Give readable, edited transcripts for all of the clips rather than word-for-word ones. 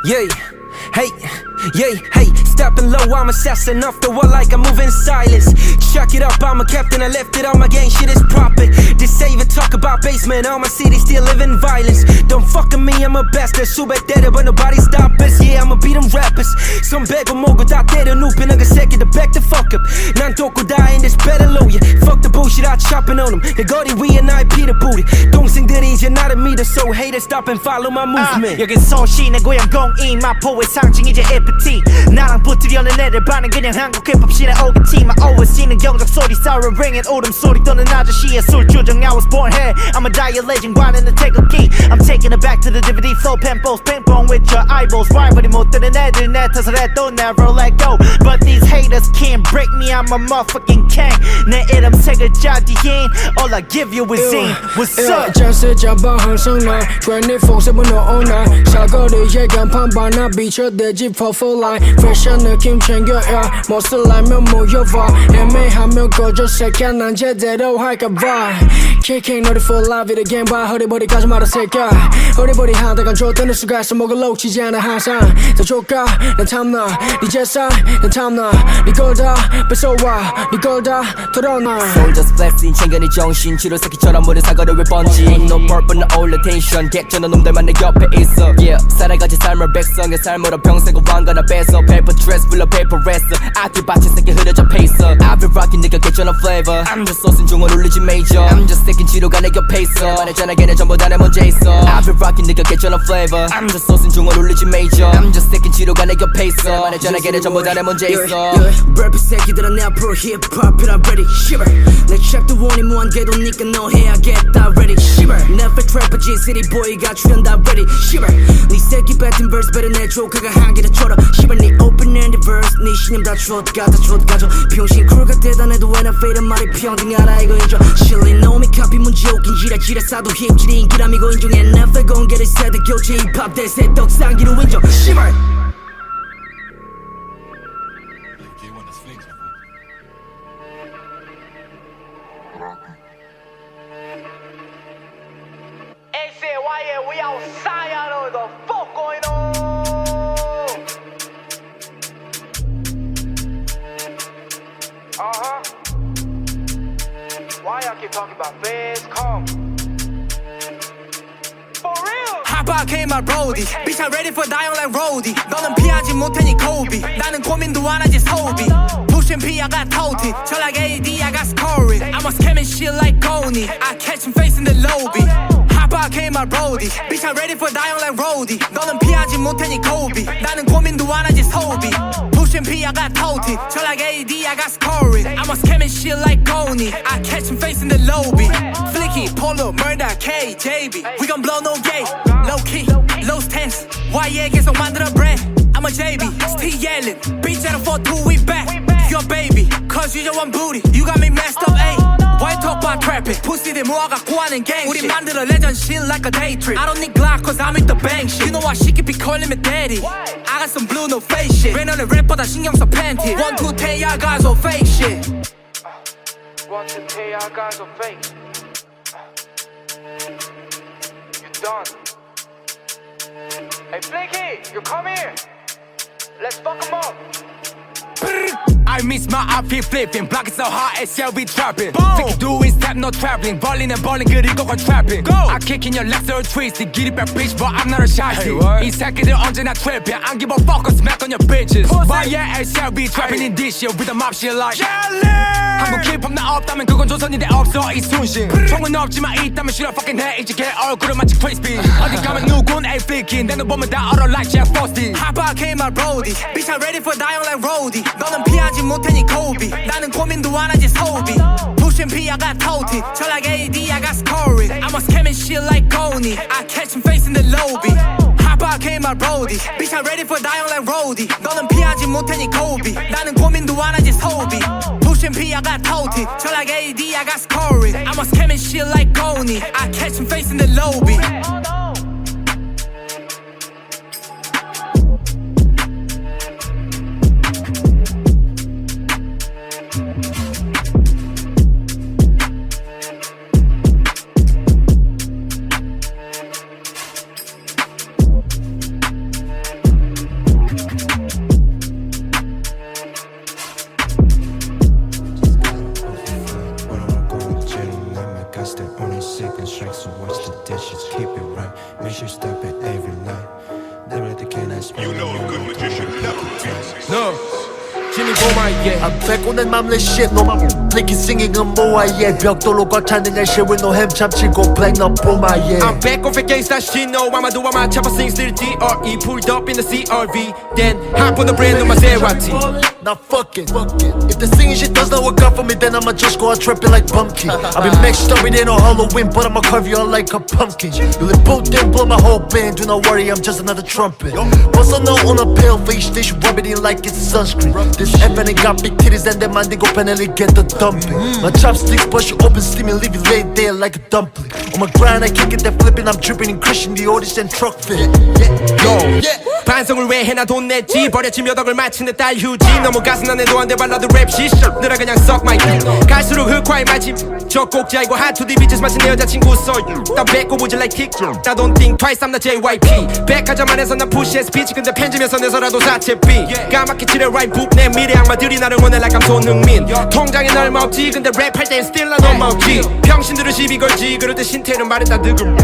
Yeah, hey, yeah, hey, stepping low, I'm assassin off the wall like I'm moving silence. Chuck it up, I'm a captain, I left it on my gang, shit is proper. This save it, talk about basement, all my city still living violence. Don't fuck with me, I'm a bastard, super dead, but nobody stop us. Yeah, I'ma beat them rappers. Some beg 먹고 다 때려 눕히는 그 새끼들 back the fuck up. 난 돕고 다 in this better low, yeah. Fuck the bullshit, I chopping on them. 내 거리 위에 나의 피를 뿌리. 동생들이 이제 나를 믿어, so haters stop and follow my movement. 여긴 서울시 내 고향 공인 마포의 상징 이제 FT. 나랑 붙으려는 애들 반은 그냥 한국 힙합씬의 오게티. My OSC는 경적 소리 siren ringing 울음소리 떠는 아저씨의 술주정. I was born here, I'm a dire legend 관에는 태극기. I'm taking it back to the DVD flow pimples ping pong with your eyeballs. rivalry 못 되는 애들 내 탓을 해도 never let go. But these haters can't break me, I'm a motherfucking king. 내 이름 세 글자 뒤엔 all I give you is in. What's up? 자세 잡아 항상 나 24/7 all night. 사거리에 간판 나 비춰대지 purple line. 패션 느낌 챙겨야 멋을라면 모여봐. 애매하면 꺼져 새끼야 난 제대로 할까봐. Kicking ready for live it again 봐. 허리버리까지 말아 새끼야. 허리버리 하다가 줬다는 수가 있어 목을 놓치지 않아 항상. 더 조까 난 탐나 네 제사 난 탐나 네 걸 다 뺏어와 네 걸 다 털어놔. Soldiers flexing 챙겨 네 정신 치료 새끼처럼 모든 사과를 왜 번지. Ain't no purple no all attention 객전한 놈들만 내 옆에 있어. Yeah 살아가지 삶을 백성의 삶으로 평생 왕관을 뺏어. Paper dress 불러 paper racer 아끼 받친 새끼 흐려져 페이서. I've been rocking nigga 객전한 flavor. I'm just 소신 중원 울리지 major. I'm just taking 지루가 내 곁에 있어. 말했잖아 걔네 전부 다 내 먼저 있어. I've been rocking nigga 객전한 flavor. I'm just 소신 중원 울리지 major. I'm just taking 지루가 내 곁에 있어. 말했잖아 걔네 전부 다 내 먼저 있어. 래퍼 새끼들은 내 앞으로 힙합이라 ready shiver. 내 챕터 1이 무한궤도니까 너 해야겠다 ready shiver. Never trapper G city boy가 출연 다 ready shiver. 네 새끼 뱉은 verse better 내 조카가 한기를 쳐라 shiver. 네 open ended verse 네 신념 다 좆가져 좆가져. 병신 쿨가 대단해도 when I fade 말이 평등 알아 이거 인정. 실리 놈이 카피 문제 웃긴 지랄 싸도 힙질이 인기라미고 인정해. Never 공개를 세대 교체 힙합 대세 떡상기로 인정 shiver. ACYA, we outside, I know the fuck going on. Why I keep talking about face calm? For real? Hop came my roadie. Bitch, I'm ready for dying like roadie. 너는 피하지 못하니 Kobe. 나는 고민도 안 하지 소비. Pushing P, I got toty. 저 like AD, I got scoring. I'm a scamming shit like Coney. I catch him face in the lobby. Hop came my roadie. Bitch, I'm ready for dying like roadie. 너는 피하지 못하니 Kobe. 나는 고민도 안 하지 소비. Pushing P, I got toty. 저 like AD, I got scoring. I'm a scamming shit like Coney. I catch him face in the lobby. Flicky, Polo, Murder, K, JB. We gon' blow no gate. Low key, low stance. YA 계속 만들어 brand. I'm a JB, still yelling. Bitch at a 4-2, we back. Your baby, cause you just want booty. You got me messed up, ayy. Why talk about trapping? Pussy 모아갖고 하는 gang shit. 우리 만들어 legend shit like a day trip. I don't need Glock cause I'm with the bang shit. You know why she keep be calling me daddy. I got some blue no face shit. 왜 너네 랩보다 신경 써 팬티. 1, 2, tay, I got so fake shit. 1, 2, tay, I got so fake. You done. Hey Flaky, you come here. Let's fuck him up. I miss my outfit flipping. Block it so hard, SLB trapping. Take it doing step, no traveling. Ballin' and ballin', 그리고 건 trapping. I kick in your legs or twist. Get it back, bitch, but I'm not a shotty. 이 새끼들 언제나 trapping. I give a fuck or smack on your bitches. Why yeah, SLB trapping in this shit with a mob shit like jelly. 한국 힙합 나 없다면 그건 조선인데 없어 이 순신. 총은 없지만 있다면 싫어 fucking 해. 이제 걔 얼굴은 마치 crispy. 어디 가면 누군 A flicking. 내 눈 보면 다 얼어 like Jeff Frosty. Hop out came my roadie. Bitch, I'm ready for dying like roadie. 너는 피하지 못하니 Kobe. 나는 고민도 안 하지 소비. Pushing P, I got toty. 저 like AD, I got scoring. I'm a scamming shit like Coney. I catch him face in the lobby. Hop out came my roadie. Bitch, I'm ready for dying like roadie. 너는 피하지 못하니 Kobe. 나는 고민도 안 하지 소비. Pushing P, I got toty. 저 like AD, I got scoring. I'm a scamming shit like Coney. I catch him face in the lobby. 지미 보마 yeah I'm back on that 맘let shit no more Blinky singing a moa yeah 벽돌로 꽉 차는 날씨 with no ham 참치고 black no 보마 yeah I'm back on fake gangsta shit no 아마도 아마 잡아 sing still DRE pulled up in the CRV then hop on the brand new Maserati Now fuck it If the singing shit does not work out for me then I'ma just go out trapping like pumpkin I've been mixed up with it on Halloween but I'ma carve you out like a pumpkin You live both and blow my whole band do not worry I'm just another trumpet What's a note on a pale face they should rub it in like it's sunscreen This FN ain't got big titties and them man they go penalty get the dumping My chopsticks bust you open steaming leave you laid there like a dumpling On my grind I kick it then flipping I'm dripping in Christian Dior's and truck fit Yo 반성을 왜 해나 돈 냈지 버렸지 몇 억을 마치는 딸 휴지 너무 가슴 안에도 안돼 발라드 랩 시셔 늘어 그냥 suck my dick 갈수록 흑화의 마침 저 꼭지아이고 핫투디 비치스 마치 내 여자친구 썰 난 뱉고 보질 like kick I don't think twice I'm not JYP 백화점 안에서 난 push as speech 근데 편집에서 내서라도 사채비 까맣게 칠해 right book 내 미래 악마들이 나를 원해 like I'm 손흥민 통장에 얼마 없지 근데 랩할 땐 still 난 얼마 없지 병신들은 시비 걸지 그럴 때 신태는 말했다 득음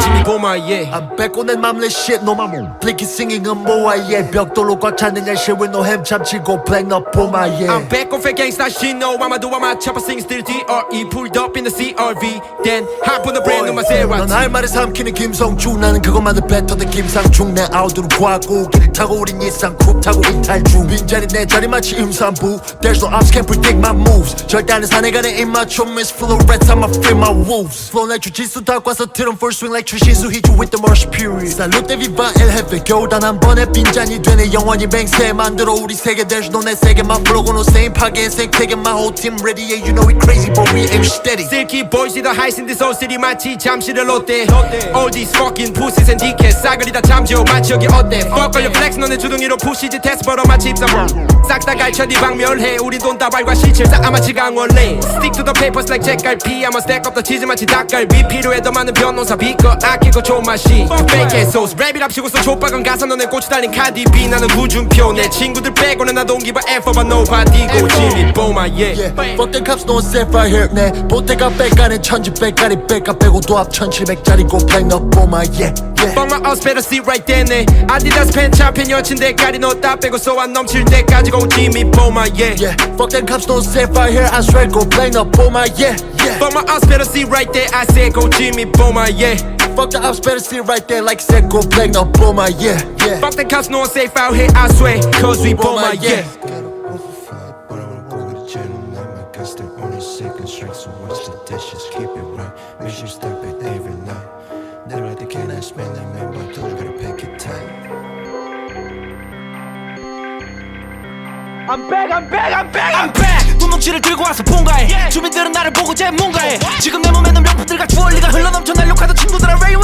지미 보마 yeah I'm back on that 맘let shit no more Blinky singing a moa yeah 벽돌로 꽉 차는 날씨 with no ham 참치고 black no 보마 yeah I'm back on fake gangsta shit no 아마도 아마 잡아 sing still DRE pulled up in the CRV then hop on the brand new Maserati 넌 할 말에 삼키는 김성주 나는 그것만을 뱉어대 김상중 내 아우드로 과고기를 타고 우린 일상 쿱 타고 이탈 중 빈자리 내 자리 마치 임산부 There's no ops can't predict my moves 절대 안 해 산에 가는 입맞춤 Miss Florets I'ma feel my wolves Flow like 주짓수 닦아서 틀은 full swing like 추신수 hit you with the marsh period Salute viva el jefe 겨우 단 한 번에 빈잔이 되네 영원히 맹세 만들어 우리 세계 There's no 내 세계만 부르고 no same 파괴 생태계 My whole team ready yeah you know we crazy but we aim steady Silky boys see the highs in this old city 마치 잠실의 롯데 All these fucking pussies and dickheads 싸그리 다 잠재워 마치 여기 어때 Fuck all your flex 너네 주둥이로 푸시지 테스트 벌어 마치 입사범 싹 다 갈쳐 네 박멸해 우린 돈다발과 시칠 다 아마치 강원래 Stick to the papers like 잭갈피 I'ma stack up the cheese 마치 닭갈비 필요해 더 많은 변호사 비꺼 아끼고 좋은 맛이 Fake ass sauce 랩이랍시고 써 족박은 가사 너네 꽃이 달린 카디비 나는 구준표 내 친구들 빼고는 나 don't give a F about nobody고 지미 보마 yeah Fuck the cops no safe right here 내 보태가 백가는 천지백가리 백가 빼고 도합 1700짜리고 black no 보마 yeah Fuck my house better see right there 네 아디다스 팬 잡힌 여친 대가리 너 다 빼고 소환 넘칠 때까지 고 지미 보마 yeah Fuck them cops no safe right here I swear go black no 보마 yeah Fuck my house better see right there I said go 지미 보마 yeah Fuck the ops better see right there like said go black no 보마 yeah Fuck the cops no one safe out here I swear cause we boma yeah Keep it right, make sure you stop it every night. Never like the can I spend that man, but I told you gotta pack it tight. I'm back 분뭉치를 들고 와서 본가해 주민들은 나를 보고 쟤뭔가해 지금 내 몸에는 명품들과 주얼리가 흘러넘쳐 날 욕하던 친구들아 왜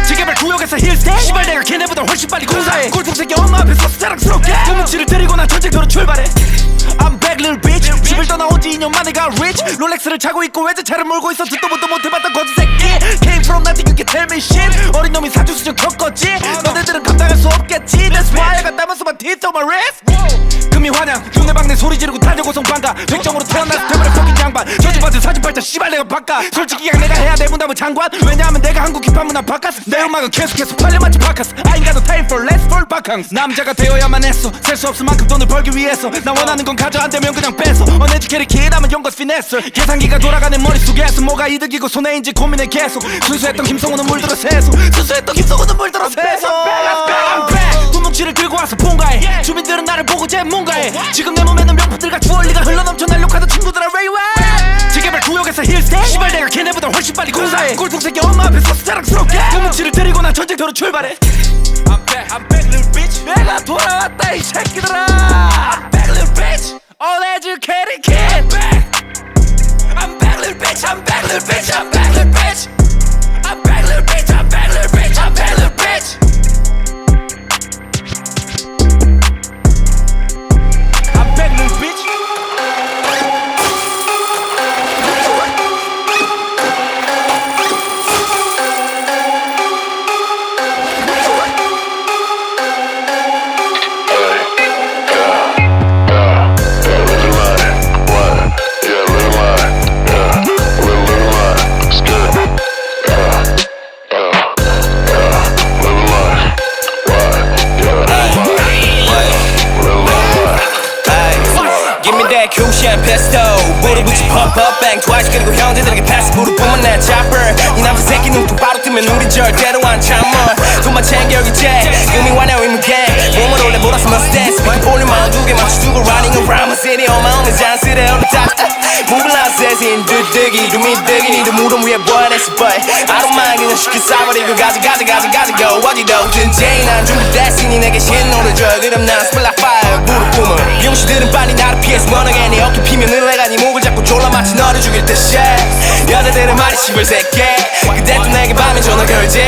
재개발 구역에서 힐스테 시발 내가 걔네보다 훨씬 빨리 공사해 꼴통새끼 엄마 앞에 서서 자랑스럽게 분뭉치를 들이고 난 전쟁터로 출발해 I'm back little bitch 집을 떠나온 지 2년 만에 가 rich 롤렉스를 차고 있고 외제차를 몰고 있어 듣도 보도 못해봤던 거지 새끼 Came from nothing you can tell me shit 어린 놈이 사주수준 겪었지 너네들은 감당할 수 없겠지 That's why I got diamonds on my teeth on my wrist 금이 환영 동네방네 소리 지르고 달려고성 반가 백정으로 태어나서 되버려 fucking 양반 저주받은 사진팔자 씨발 내가 바꿔 솔직히 그냥 내가 해야 돼 문담은 장관 왜냐하면 내가 한국 힙합 문화 바꿨어 내 음악은 계속해서 팔려 마치 바카스 I ain't got no time for less for 바캉스 남자가 되어야만 했어 셀 수 없을 만큼 돈을 벌기 위해서 나 원하는 건 가져 안 되면 그냥 뺏어 uneducated kid I'm a young finesse 계산기가 돌아가는 머릿속에서 뭐가 이득이고 손해인지 고민해 계속 순수했던 김성우는 물들어 새서 순수했던 김성우는 물들어 새서 I'm back 분뭉치를 들고 와서 본가해 주민들은 나를 보고 쟤뭔가해 지금 내 몸에는 명품들과 주얼리가 흘러넘쳐 날 욕하던 친구들아 왜 재개발 구역에서 힐스테 시발 내가 걔네보다 훨씬 빨리 공사해 꼴통새끼 엄마 앞에 서서 자랑스럽게 분뭉치를 들이고 난 전쟁터로 출발해 I'm back little bitch 내가 돌아왔다 이 새끼들아 I'm back little bitch all educated kid I'm back I'm back little bitch I'm back little bitch I'm back little bitch I'm back little bitch I'm back little bitch I'm back little bitch I'm back little bitch 대 쿠션 피스톨 무릎 붙이 pump up bang twice 그리고 형제들에게 패스 무릎뿐만 내 chopper 이 남자 새끼 눈 똑바로 뜨면 우린 절대로 안 참어 돈만 챙겨 여기 재 금이 완료 임무게 몸을 올려 몰아서 mustache 스피커 볼륨 42개 맞춰주고 running around my city on my own 내 잔스레 올라타 moving like 세신 듯뜨기 두미뜨기 니도 무덤 위에 보여냈어 but I don't mind 그냥 쉽게 싸버리고 가지고 어디로든지 난 준비됐으니 내게 신호를 줘 그럼 난 spill like fire 무릎 뿜어 병신들은 빨리 나를 피해서 원하게 네 어깨 피면은 내가 네 목을 잡고 졸라 마치 너를 죽일 듯이 여자들은 말이 씹을 새끼 그때 또 내게 밤에 전화 걸지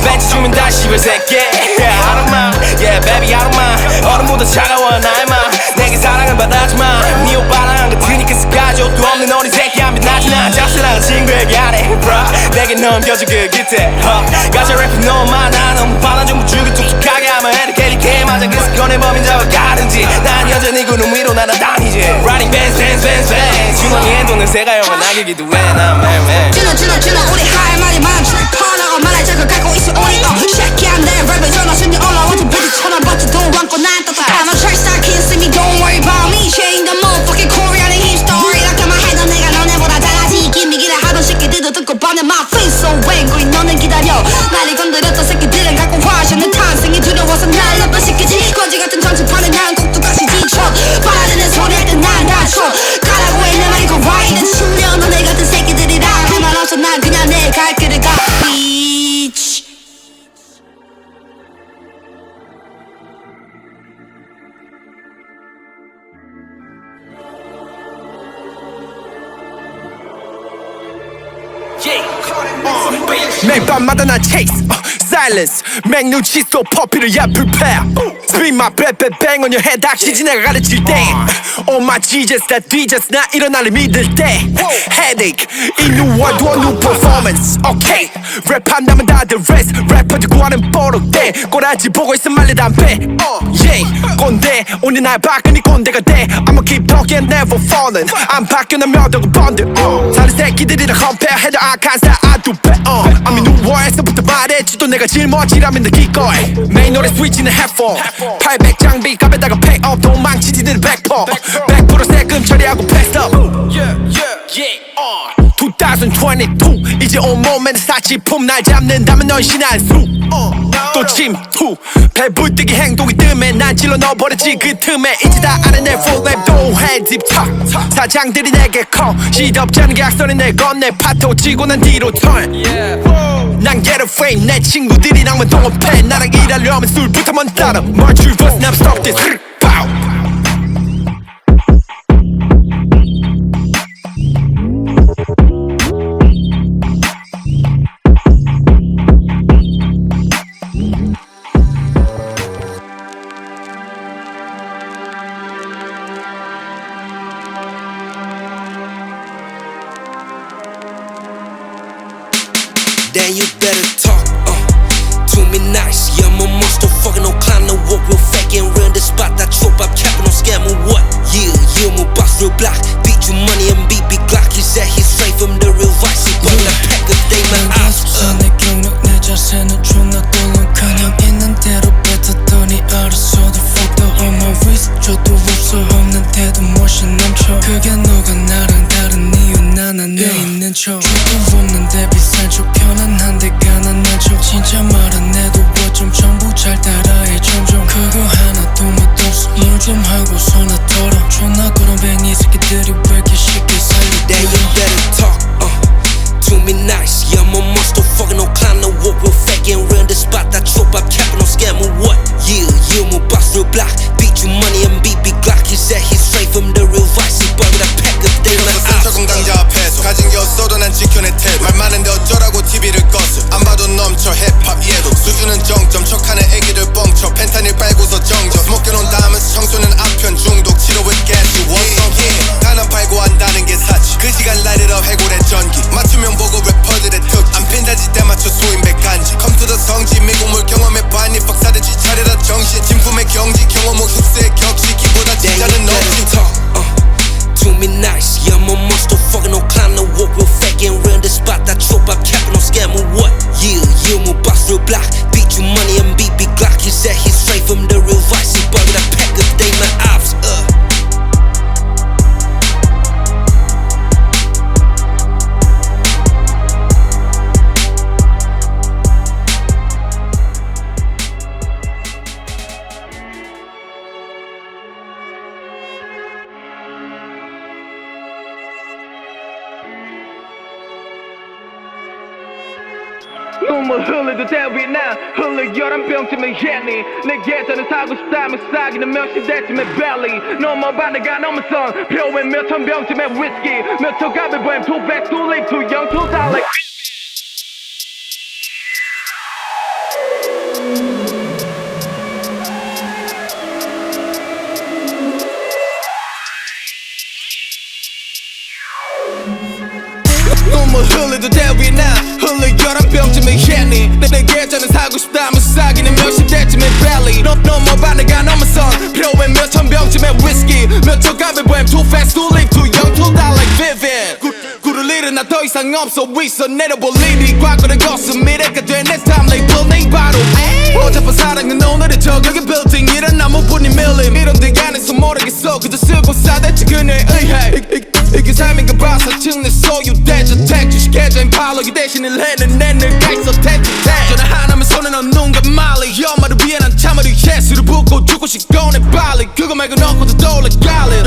벤치 주면 다시 씹을 새끼 Yeah I don't mind Yeah baby I don't mind 얼음보다 차가워 나의 맘 내게 사랑을 받아주마 네 오빠랑 안 같으니까 스카줘 또 없는 어린 새끼 안 빛나지 난 짝사랑한 친구에게 안해 bro 내게 넘겨줘 그 기대 가짜 래퍼 너무 많아 너무 많아 전부 죽여 툭툭하게 하면 에리케리케 맞아 그 사건의 범인자와 다른지 난 여전히 구름 위로 날아다니지 Riding Benz 주머니에 돈을 새가 영원 나기기도 해난 매매 준호 우리 할 말이 많지 퍼나고 말할 적을 갖고 있어 우리 새끼야 내 랩에 전화 순위 올라와 좀 부딪혀만 버텨도 안고 난 따뜻함 I'm 철사 can't see me don't worry about me Shane the motherfucking Korean hit story 이렇게만 해도 내가 너네보다 잘하지 기미기를 하던 새끼들도 듣고 반해 my face so angry 너는 기다려 나를 건드렸던 새끼들은 갖고 화셔는 탄생이 두려워서 날 나쁜 새끼지 거지 같은 정치판에 난 꼭두각시 지쳐 바라는 소리 할 땐 난 다쳐 가라고 해 내 말이 고 right 숙련 너네 같은 새끼들이랑 할 말 없어 난 그냥 내 갈 길을 가 bitch 매일 밤마다 난 chase silence 맥 눈치 쏘 퍼피를 야 prepare Spin my bang on your head 닥치지 내가 가르칠 때 Oh my Jesus 다 뒤졌어 나 일어나를 믿을 때 Headache 이 누워 두어 new performance Okay 랩한다면 다들 rest 래퍼들 구하는 뽀록대 꼬라지 보고 있으면 말려 담배 Yeah 꼰대 오늘 날 바꾸니 꼰대가 돼 I'ma keep talking never falling 안 바뀌어 난 몇 억을 번들 다른 새끼들이랑 compare 해도 악한 스타일 I do better I'm in 누워에서부터 말했지도 내가 제일 멋지라면 느낄 거야 메인 노래 스위치는 headphone 800 장비 값에다가 pay up 도망치지 늘 100% 세금 처리하고 pass up 2022 이제 온몸에 사치품 날 잡는다면 넌 신한수 또 침투 배불뜨기 행동이 뜸해 난 찔러 넣어버렸지 그 틈에 이제 다 아는 내 full rap don't head deep talk 사장들이 내게 커 시덥잖은 계약서는 내 건네 파토 치고 난 뒤로 turn 난 get a frame 내 친구들이랑만 동업해 나랑 일하려면 술부터 먼저 따라 March reverse now stop this pow Then you better talk to me nice. Yeah, I'm a monster, fucking no clown, no walk, real fake and real. The spot I chop up, capping no scam or what? Yeah, I'm a boss, real black. Beat you money and BB Glock. He said he's straight from the real vice. He bought a pack of day, my eyes. 내 경력 내 자세는 존나 똘렁그냥 있는 대로 뱉었더니 알았어도 fucked up on my wrist 저도 없어 없는데도 멋이 넘쳐 그게 너가 나랑 다른 이유 난 안에 있는 척 조금 없는데 비싼 척 편안한데 가난한 척 진짜 말 안 해도 어쩜 전부 잘 따라해 점점 그거 하나도 맛없어 뭘 좀 하고서 나 털어 존나 거렁뱅이 새끼들이 왜 이렇게 쉽게 살려 Then you better talk to me nice. Yeah, I'm a monster, fucking no clown, no walk, real fake and real. The spot I chop up, capping no scam or what? Yeah, I'm a boss, real black. Beat you money and BB Glock. He said he's straight from the real vice. He bought a pack of day, my eyes. 적응강자 앞에서 가진 게 없어도 난 지켜내 태도 말 많은데 어쩌라고 TV를 껐어 안 봐도 넘쳐 힙합 얘도 수준은 정점 척하는 애기들 뻥쳐 펜타닐 빨고서 정적 먹여놓은 다음에서 청소년 아편 중독 치료 with gas you want some yeah 가난 팔고 한다는 게 사치 그 시간 light it up 해골의 전기 맞춤형 보고 래퍼들의 특기 안 핀다지 때 맞춰 소인 백간지 come to the 성지 미국물 경험해봤니 퍽사대지 차려라 정신 진품의 경지 경험 후 흡수의 격식 기보다 진짜는 없지 To me nice, yeah, I'm a monster, fucking no clown, no walk, real fake and real. The spot I chop up, capping no scam or what? Yeah, I'm a boss, real black. Beat you money and BB Glock. He said he's straight from the real vice. He bought a pack of day, my eyes. 눈물 흘리도 대위나 흘러 11병쯤에 했니 내 계좌는 사고 싶다면 싸기는 몇십 대쯤에 belly 넘어봐 내가 넘어선 표에 몇천 병쯤에 whiskey 몇 초갑에 보임 too fast too late too young too dark 눈물 흘리도 대위나 흘러 11병쯤에 했니 내 계좌는 사고 싶다면 싸기는 몇십 대쯤에 belly 넘어봐 내가 넘어선 표에 몇천 병쯤에 whiskey 몇 초갑에 보임 too fast too late too young too dark like Vivian 구를 잃은 나 더 이상 없어 위서 내려볼 일이 과거를 거스 미래가 된 내 timeline 내 바로 어젯밤 사랑은 오늘의 저격의 빌딩 이런 나무뿐인 밀림 이런 데 안에서 모르겠어 그저 쓰고 싸댔지 그녀의 의해 이게 삶인가 봐 사칭 내 소유대저 택주 계좌인 팔로기 대신에 내는 내가 있어 택주 전화 하나면 손에 넣은 눈과 말리 엄마를 위해 난 참아리 예수를 붓고 죽고 싶고 내 빨리 그거 말고 넣고도 떠올라 갈래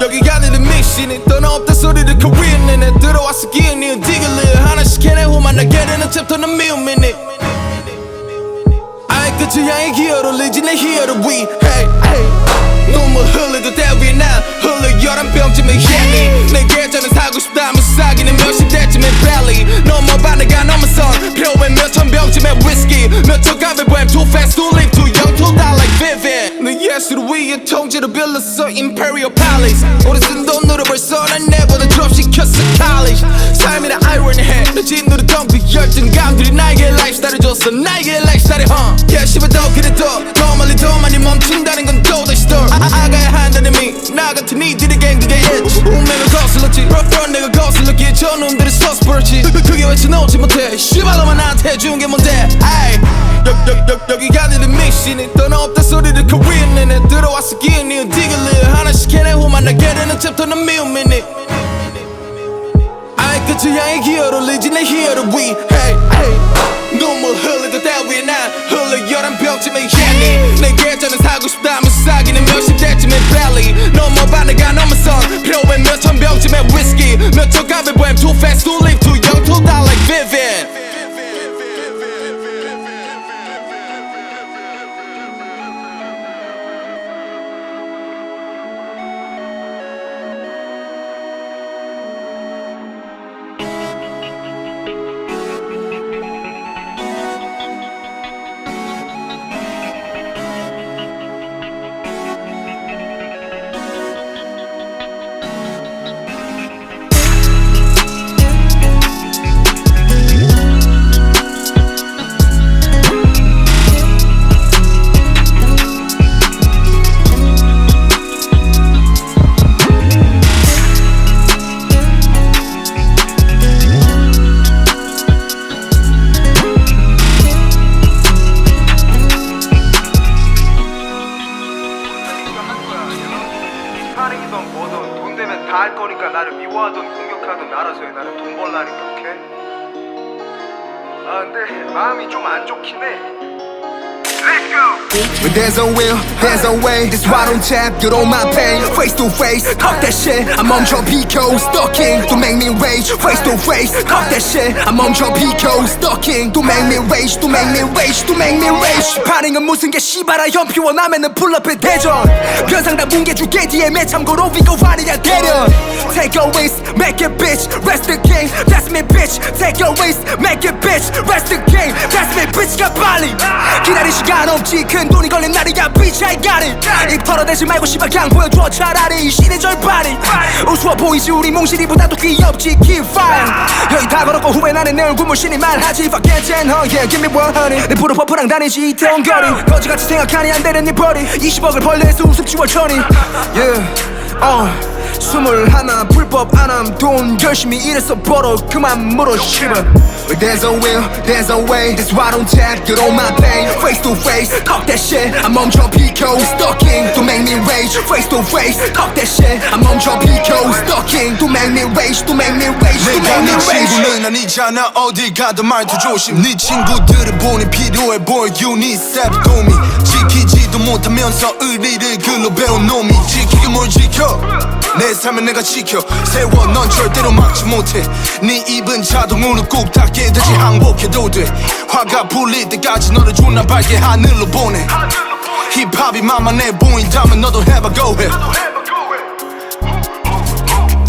여기가 내 미션이 또 너 없다 소리를 코리안에 내 들어왔어 기억 니 디글리 하나씩 해내 후만 나게 되는 챕터는 미움이니 아이 끝이 양의 기어를 리지 내 히어를 위해 눈물 흘리도 대위에 난 흘러 11병쯤에 했니 내 계좌는 사고 싶다면 싸기는 몇십 대쯤에 belly 넘어봐 내가 넘어선 표에 몇천 병쯤에 whiskey 몇 초갑에 보임 too fast too late too young too dark like Vivian 내 예술을 위해 통째로 빌렸어 Imperial Palace 오래 쓴 돈으로 벌써 난 내보다 드롭시켰어 college 삶이라 irony해 내 짓누르던 그 열정감들이 나에게 라이프스타일을 줬어 나에게 라이프스타일에 예심을 더 그래도 더 멀리 더 많이 멈춘다는 건 또 다시 더 아가야 한다는 나 같은 니들에겐 그게 있지 운명을 거슬렀지 내가 거슬렀기에 저 놈들이 서스퍼지 그게 왜 쳐놓지 못해 씨발로만 나한테 해준 게 뭔데 여기가 내 미션이 또 너 없다 소리를 코리안에 내 들어왔어 기억 니 디글리 하나씩 해내 후만 나게 되는 챕터는 미움이니 아이 끝이 양의 기어를 리지 내 히어를 위해 눈물 흘리도 대위에 난 흘러 11병쯤에 했니 내 계좌는 사고 싶다면 싸기는 몇십 대쯤에 belly 넘어봐 내가 넘어선 표에 몇천 병쯤에 whiskey 몇 초갑에 보임 too fast too late too young too dark like Vivian 스파링이던 뭐든 돈 되면 다 할 거니까 나를 미워하던 공격하던 알아서 해 나는 돈 벌라니까 오케이? 아 근데 마음이 좀 안 좋긴 해 Let's go! When there's a will, there's a way. That's why I don't tap, get on my pain. Face to face, talk that shit. I'm 멈춰 비켜, stalking. Don't make me rage. Face to face, talk that shit. I'm 멈춰 비켜, stalking. Don't make me rage, don't make me rage, don't make me rage. 반응은 무슨 게 씨발아 연피원 하면은 풀업해 대전. 변상 다 뭉개줄게 DM에 참고로 위고 아니야 대련. Take your waist, make it bitch. Rest the game, that's me bitch. Take your waist, make it bitch. Rest the game, that's me bitch가 빨리. 기다릴 시간 없지 큰 돈이 걸린 날이야 bitch I got it 입 털어대지 말고 씨발 그냥 보여줘 차라리 이 신의 절반이 우스워 보이지 우리 몽실이보다도 귀엽지 keep fine 여기 다 걸었고 후회 나는 내 얼굴 물씬이 말하지 fuck it and yeah give me 100 내 프로 퍼프랑 다니지 이태원 거리 거지같이 생각하니 안 되는 네 버리 20억을 벌레에서 우습지 월천이 yeah 21 불법 안함 돈 열심히 일해서 벌어 그만 물어 씨발 There's a will, there's a way That's why I don't tap, get on my pain Face to face, talk that shit I'm 멈춰 비켜, stalking Don't make me rage Face to face, talk that shit I'm 멈춰 비켜, stalking Don't make make me rage to make me rage to 내가 make me 네 rage 친구는 아니잖아 어딜 가든 말투 조심 네 친구들을 보니 필요해 보여 You need step to me 지키지도 못하면서 의리를 글로 배운 놈이 지키기 뭘 지켜 내 삶은 내가 지켜 세워 넌 절대로 막지 못해 네 입은 자동으로 꾹 닫게 되지 항복해도 돼 화가 풀릴 때까지 너를 존나 밝게 하늘로 보내 힙합이 만만해 보인다면 너도 해봐 go ahead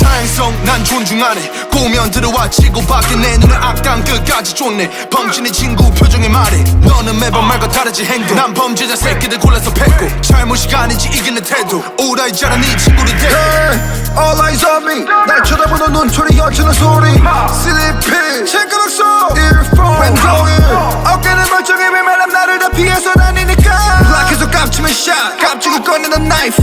다행성 난 존중하네 꼬면 들어와 치고받게 내 눈에 악당 끝까지 쫓네 범신의 친구 표정에 말해 너는 매번 말과 다르지 행동 난 범죄자 새끼들 골라서 팼고 잘못이 아니지 이기는 태도 오라이잖아 네 친구를 대고 All eyes on me 날 쳐다보는 눈초리 여치는 소리 슬리피 체크박소 earphone 왼손을 어깨는 멀쩡해 외면함 나를 다 피해서 다니니까 블락해서 깝치면 샷 깝치고 꺼내는 knife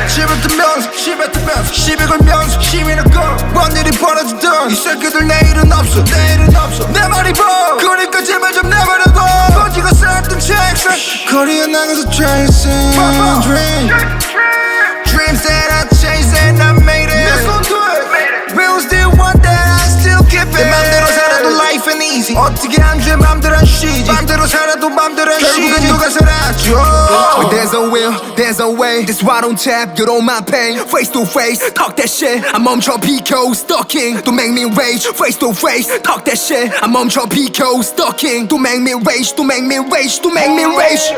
씹어뜨면서 씹어뜨면서 시비 걸면서 시민의 거 뭔일이 벌어지던 이 새끼들 내일은 없어 내 말이 뭐 그러니까 제발 좀 내버려둬 거지가 쌓았던 책상 거리에 나가서 chasing dreams that I chase and I made it Will still want that I still keep it 내 맘대로 살아도 life ain't easy 어떻게 안 돼 맘대로 안 쉬지 맘대로 살아도 맘대로 안 쉬지 결국엔 누가 살아줘 There's a will, there's a way That's why I don't tap, you know my pain Face to face, talk that shit I 멈춰 비켜, stalking Don't make me rage Face to face, talk that shit I 멈춰 비켜, stalking Don't make me rage, don't make me rage Don't make me rage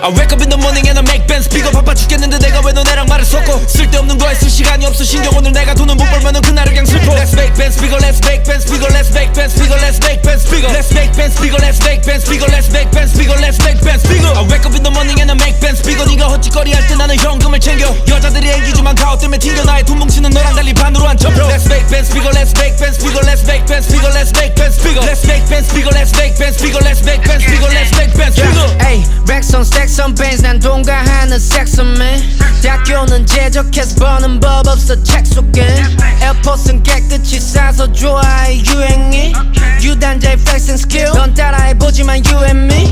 I wake up in the morning and I make bands 비가 바빠 죽겠는데 내가 왜 너네랑 말을 섞어 쓸데없는 거에 쓸 시간이 없어 신경 오늘 내가 돈을 못 벌면은 그날을 그냥 슬퍼 Let's make bands bigger let's make bands bigger let's make bands bigger let's make bands bigger Let's make bands bigger let's make bands bigger let's make bands bigger let's make bands bigger I wake up in the morning and I make bands bigger 네가 헛짓거리 할 때 나는 현금을 챙겨 여자들이 애기지만 가오 때문에 튕겨 나의 돈 뭉치는 너랑 달리 반으로 안 접혀 Let's make bands bigger let's make bands bigger let's make bands bigger let's make bands bigger Let's make bands bigger let's make bands bigger let's make bands bigger let's make bands bigger Ay, racks on stacks on bands 난 동가하는 섹스맨 대학교는 제적해서 버는 법 없어 책 속에 에어포스는 깨끗이 싸서 좋아해 유행이 유단자의 flexing skill 넌 따라해보지만 you and me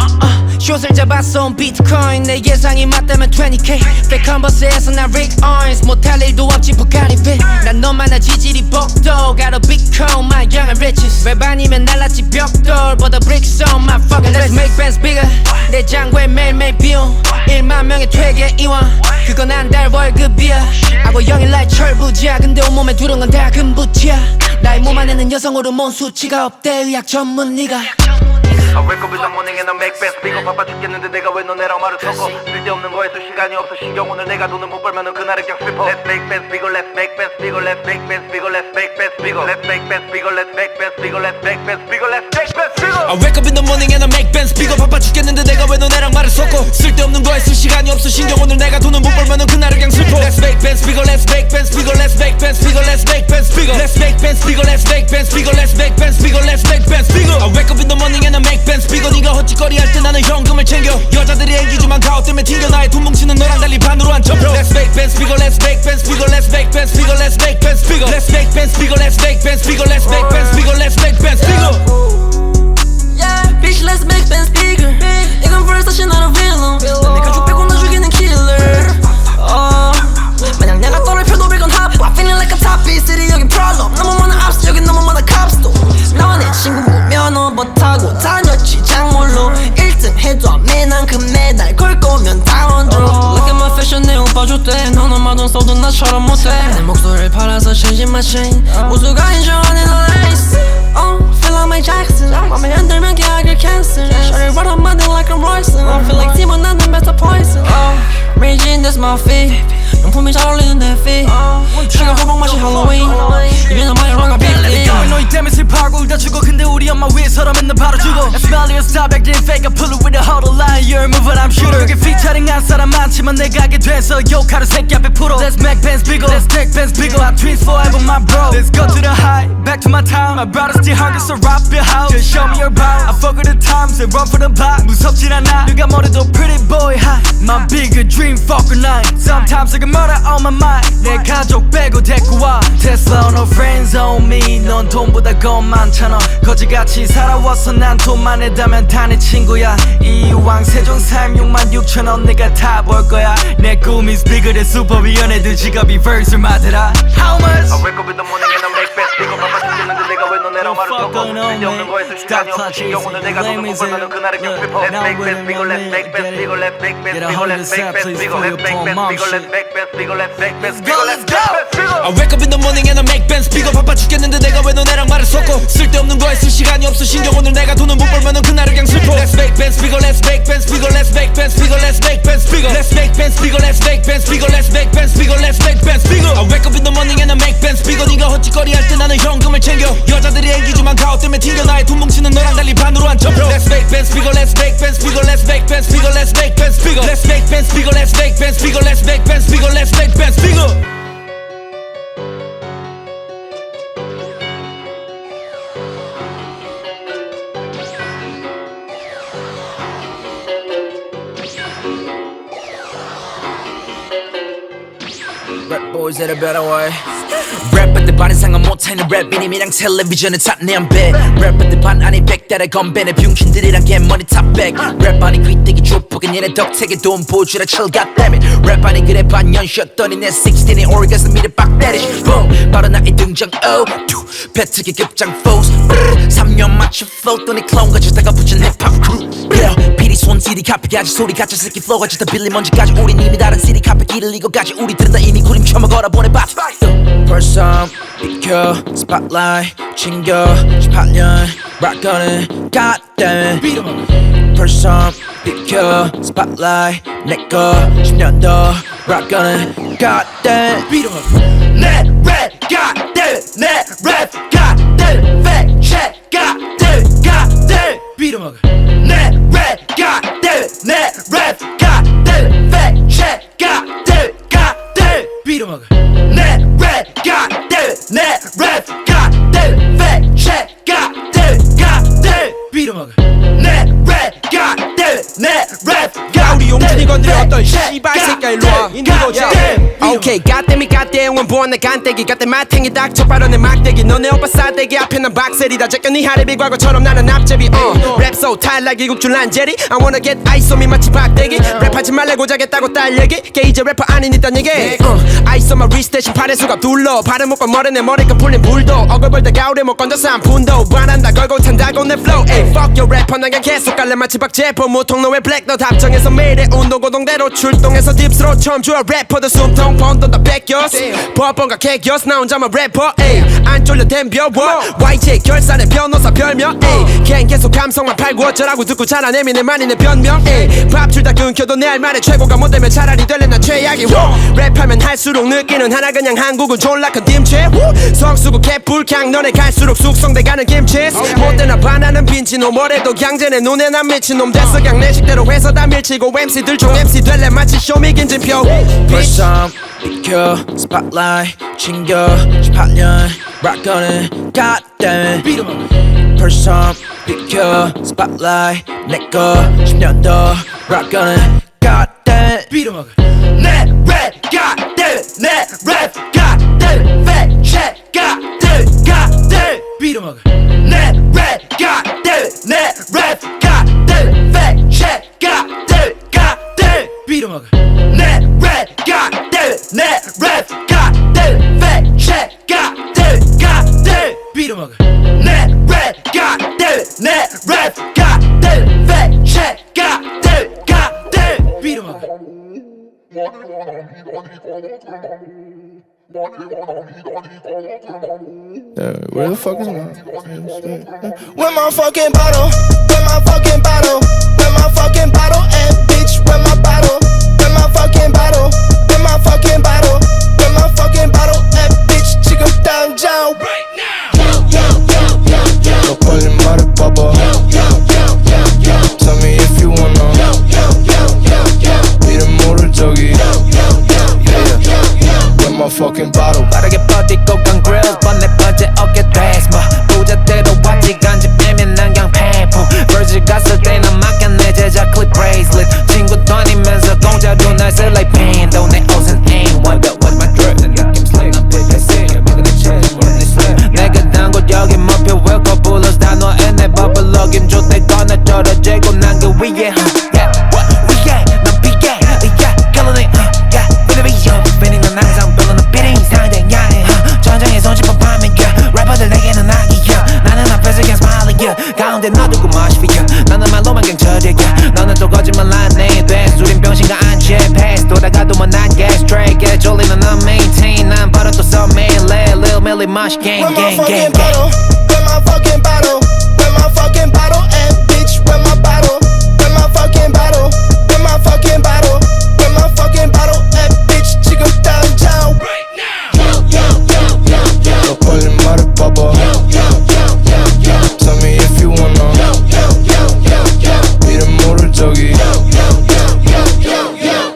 숏을 잡아서 온 비트코인 내 예상이 맞다면 20k Fake 컨버스에서 난 Rick Owens 못할 일도 없지 부가리 빚 난 너만한 지질이 복도 Got a big cone my young and riches 랩 아니면 날랐지 벽돌보다 bricks on my fucking Let's make bands bigger 내 장고에 매일매일 비용 1만 명의 퇴계 이완 그건 한 달 월급이야 하고 영일 날 철부지야 근데 온몸에 두른 건 다 금붙이야 나의 몸 안에는 여성 호르몬 수치가 없대 의학 전문의가 I wake up in the morning and I make bands 비가 바빠 죽겠는데 내가 왜 너네랑 말을 섞어 쓸데없는 거에 쓸 시간이 없어 신경 오늘 내가 돈을 못 벌면은 그날은 그냥 슬퍼 Let's make bands bigger let's make bands bigger let's make bands bigger let's make bands bigger Let's make bands bigger let's make bands bigger let's make bands bigger let's make bands bigger I wake up in the morning and I make bands 비가 바빠 죽겠는데 내가 왜 너네랑 말을 섞어 쓸데없는 거에 쓸 시간이 없어 신경 오늘 내가 돈을 못 벌면은 그날은 그냥 슬퍼 Let's make bands bigger let's make bands bigger let's make bands bigger let's make bands bigger Let's make bands bigger let's make bands bigger let's make bands bigger let's make bands bigger I wake up in the morning and I make bands bigger 네가 헛짓거리 할 때 나는 현금을 챙겨 여자들이 애기지만 가오 때문에 튕겨 나의 돈 뭉치는 너랑 달리 반으로 안 접혀 Let's make bands bigger let's make bands bigger let's make bands bigger let's make bands bigger Let's make bands bigger let's make bands bigger let's make bands bigger let's make bands bigger Yeah, bitch let's make bands bigger 이건 versace not a villain 내 가죽 빼고 나 죽이는 killer 만약 내가 떠를 펴도 배건 합부 I'm feeling like a top B city 여긴 problem 너무 많은 apps 여긴 너무 많은 cops도 나와 내 친구 면허 못하고 다녔지 장물로 1등 해도 매난 금메달 걸 거면 다운드로 Look at my fashion 내 오빠 줬대 넌 엄마돈 써도 나처럼 못해 내 목소리를 팔아서 changing my chain 우수가 인정하는 넌 ace Feel like my Jackson 맘에 안 들면 계약을 cancel Shawty right on my dick like I'm Royson I feel like 팀은 나는 better poison Raging that's my feet 명품이 잘 어울리는 내 feet 슈가 호박 맛이 Halloween You know my wrong I beat it 너희 때문에 슬퍼하고 울다 죽어 근데 우리 엄마 위에서라 맨날 바로 죽어 I smell your style back then fake I pull it with a huddle line You're a mover I'm shooter 여기 featuring 한 사람 많지만 내가 하게 돼서 욕하는 새끼 앞에 풀어 Let's make bands bigger Let's take bands bigger Our twins forever my bro Let's go to the high back to my time. My brother still hungry, so rock the house. Just show me your bounce. I fuck with the times and run for the block. 무섭진 않아. 누가 뭐래도 pretty boy high. My bigger dream, fuck a night. Sometimes I get murder on my mind. 내 가족 빼고 데리고 와. Tesla no friends on me. 넌 돈보다 건 많잖아. 거지같이 살아왔어. 난 돈만 내다면 다 내 친구야. 이왕 세종 36만 6천원 내가 다 벌 거야. 내 꿈 is bigger than 슈퍼비언 애들 지갑이 verse 맞더라. How much? I wake up in the morning and I make best pick up 아빠 죽겠는데 내가 왜 너네랑 말을 섞어 쓸데없는 거에서 시간이 없어 신경 오늘 내가 돈을 못 벌면은 그날은 그냥 슬퍼 Let's make best bigger, let's make best bigger, let's make best bigger, let's make best bigger, let's make best bigger, let's make best bigger, let's make best bigger, let's go! I wake up in the morning and I make bands bigger 바빠 죽겠는데 내가 왜 너네랑 말을 섞어 쓸데없는 거에 쓸 시간이 없어 신경 오늘 내가 돈을 못 벌면은 그날은 그냥 슬퍼 Let's make bands bigger, let's make bands bigger, let's make bands bigger, let's make bands bigger Let's make bands bigger, let's make bands bigger, let's make bands bigger, let's make bands bigger I wake up in the morning and I make bands bigger 네가 헛짓거리 할 때 나는 현금을 챙겨 여자들이 애기지만 가오 때문에 튕겨 나의 돈 뭉치는 너랑 달리 반으로 안 접혀 Let's make bands bigger, let's make bands bigger, let's make bands bigger, let's make bands bigger Let's make bands bigger, let's make bands bigger, let's make bands bigger, let's make bands bigger Rap boys at a better way 랩할 때 반 이상은 못하는 랩이님이랑 텔레비전을 탔네 안 배 랩할 때 반 안이 백달의 건배 내 병신들이랑 개머리 탑백 랩하니 귀때기 조폭은 얘네 덕택에 돈 보여주라 칠 goddammit 랩하니 그래 반년 쉬었더니 내 16의 orgasm이를 빡 때리sh boom 바로 나의 등장 oh 배트기 급장 foes 3년 맞춰 flow 또니 클라운 가져다가 붙인 힙합 crew 피리 손 CD 카피까지 소리 가짜 새끼 flow 가져다 빌리 먼지까지 우린 이미 다른 CD 카피 길을 이거까지 우리들은 다 이미 구림 처먹어라 보내 밥 First time 비켜 spotlight 챙겨 18년 락거는 goddamn First time 비켜 spotlight 내꺼 10년 더 락거는 goddamn 내 랩 goddamn 내 랩 goddamn fact check goddamn goddamn 내 랩 goddamn 내 랩 goddamn fact check goddamn goddamn 내 랩 goddamn 내 랩 goddamn fact check goddamn goddamn 내 랩 goddamn 내 랩 야 우리 용진이 건드려 어떤 씨발 새끼야 일로와 인디고지 오케이 갓댐이 갓댐 원본 내 간떼기 갓댐 마탱이 닥쳐 바로 내 막대기 너네 오빠 싸대기 앞에 난 박셀이다 제껴 네 하레비 과거처럼 나는 앞제비 랩소 탈락 이국줄 란제리 I wanna get ice on me 마치 박대기 랩하지 말라고 자겠다고 딸 얘기 걔 이제 래퍼 아닌 있단 얘기 ice on my wrist 대신 팔의 수갑 둘러 발은 못과 머리 내 머리가 풀린 불도 어글벌다 가을에 못 건져서 한 푼도 반한다 걸고 탄다고 내 flow 에이 fuck your 래퍼 난 그냥 계속 갈래 마치 박재포 무통로의 블랙 너 답정해서 매일의 운동고동대로 출동해서 딥스로 처음 주어 래퍼들 숨통 펀던 다 뺏겼어 법원가 개겼어 나 혼자만 래퍼 에이 안 쫄려 댐벼 YJ 결산의 변호사 별명 에이 걘 계속 감성만 팔고 어쩌라고 듣고 자라내미 내 만이 내 변명 에이 밥줄 다 끊겨도 내 할 말에 최고가 못 되면 차라리 될래 난 최악이 랩하면 할수록 느끼는 하나 그냥 한국은 졸라 큰 딤체 성수구 개불캉 너네 갈수록 숙성돼가는 김치 못되나 반하는 빈치노 뭐래도 강제내 눈에 난 미친놈 됐어 그냥 내 식대로 해서 다 밀치고 MC들 중 MC 될래 마치 쇼미 김진표 First time 비켜 spotlight 챙겨 18년 락거는 goddamn First time 비켜 spotlight 내꺼 10년 더 락거는 goddamn 내 랩 goddamn 내 랩 goddamn fact check goddamn goddamn 내 랩 goddamn 내 랩 goddamn fact check goddamn goddamn 내 랩 goddamn 내 랩 goddamn fact check goddamn goddamn 내 랩 goddamn 내 랩 goddamn fact check goddamn goddamn Where the fuck is my Where my fucking bottle? Where my fucking bottle? Where my fucking bottle? And bitch, where my bottle? Where my fucking bottle? Where my fucking bottle? Where my fucking bottle? And bitch, 지금 당장 right now. 너 빨리 말해봐봐 Tell me if you wanna 이름 모를 적이 Where my fucking bottle 빠르게 뻗이고 간 grills 번네 번째 어깨 dance 위에 위에 넌 비게 걸러내 baby you're feeling 넌 항상 별로는 비리 상대 야해 전장에 손짓법하면 래퍼들 내게는 악이야 나는 앞에서 그냥 smile 가운데 놔두고 마시 나는 말로만 그냥 처리해 너는 또 거짓말 안해 돼 우린 병신과 안재 패스 돌아가도 못난 게 straight get 졸리는 넌 maintain 난 바로 또 썸메일래 Lil Millie 마시 gang gang gang gang Where my fucking bottle? Where my fucking bottle at, bitch? Where my bottle? Where my fucking bottle? Where my fucking bottle? Where my fucking bottle at, bitch? 지금 당장 right now. 너 빨리 말해봐봐. Tell me if you wanna. 이름 모를 적이.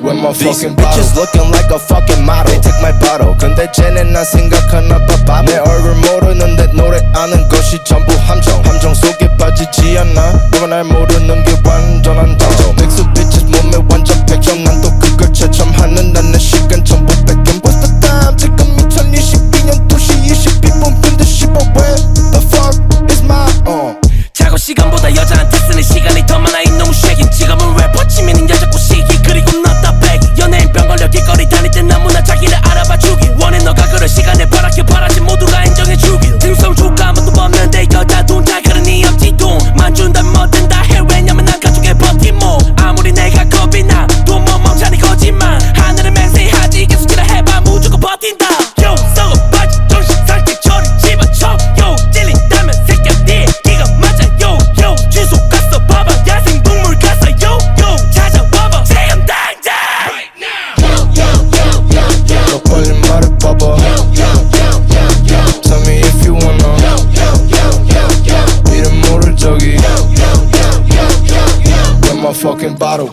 Where my fucking bottle? Bitches looking like a fucking model. They take my bottle. 근데 쟤는 난 생각하나 봐. 내 얼굴 모르는데 노래 아는 것이 전부 함정. 함정 속에 빠지지 않아. 너가 날 모르는 게 완전한 dam정. 믹스 bitches 몸에 완전 100점. 난 또 그걸 체첨하는 난 내 시간 전부 뺏김. What's the time? 지금 2022년 2시 22분. 근데 15 where the fuck is my 작업 시간보다 여자한테 쓰는 시간이 더 많아 이놈의 쉐긴 직업은 래퍼 치면은 여자고 시기 그리고 넣었다 빼기 연예인 병 걸려 길거리 다닐 때 너무나 자기를 알아봐 주길 원해 너가 그럴 시간에 바라게 바라지 모두가 인정해 주길 등성 조가 아무도 없는데 여자 돈 잘 그러니 없지 돈만 준다면 뭐든 다 해 왜냐면 난 가족의 버티모 아무리 내가 겁이 나 돈 못 멈춰니 거짓말 하늘은 맹세하지 계속 지라 해봐 무조건 버틴다 요 썩어 빠지 정신 상태 처리 집어쳐 요 찔린다면 새끼야 네 기가 맞아 요 주소 갔어 봐봐 야생동물 갔어 요 찾아와봐 지금 당장 right now 너 빨리 말해봐봐. Tell me if you wanna. 이름 모를 적이. Where my fucking bottle?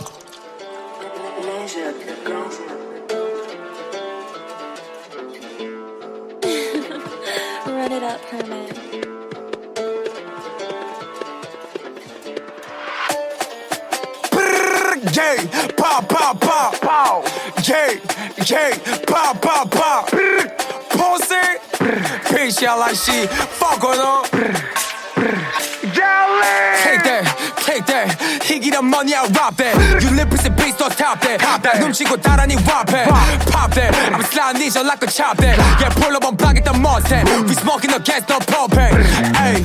Run it up, Herman. Yeah, pop, pop, pop, pow. Yeah, pop, pop, pop. Pussy, PCLIC, fuck on them. Take that, 희귀란 money I rob that. You lip is a beast, don't top that. 나 훔치고 따라니 rap it. Pop that, I'm sliding these like a chop that. Yeah, pull up on block at the Mustang. We smoking the gas, no propane. Ay,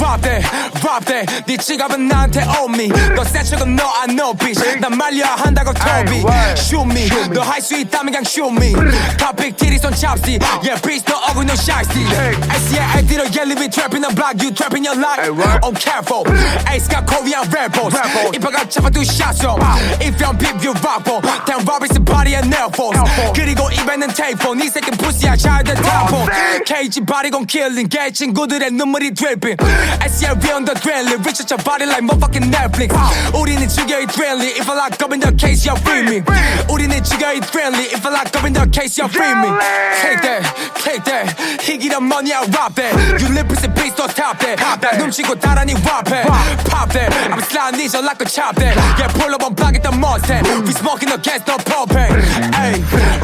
rob that. 네 지갑은 나한테 owe me. 너 센 척은 너 I know bitch. 난 말려야 한다고 Toby. Shoot me, 너 할 수 있다면 그냥 shoot me. Top big titties on chopstick. Yeah, bitch, 너 얼굴 너 shiesty. SCA, I did a yellow be trapping the block. You trapping your life. I'm careful. Ace got Korean rebels. 이파가 잡아도 샷서. If you're beef, you rock ball. Damn Robert's body and nail force. 그리고 입에는 테이프. 네 새끼 pussy child and tapo. KG body gon' killing. 개 친구들의 눈물이 dripping. SCA we on the drilling. Reach your body like motherfucking Netflix. 우리는 즐겨 이 thrilling. If I lock up in the case, you're free me. 우리는 즐겨 이 thrilling. If I lock up in the case, you're free me. Take that. 희귀란 money I rob that. You lip is a beast, don't top that. 나 훔치고 따라니 rap it. Pop that. I'm sliding these like a chop that. Yeah, pull up on block at the Mustang. We smoking the gas, no propane. Ay,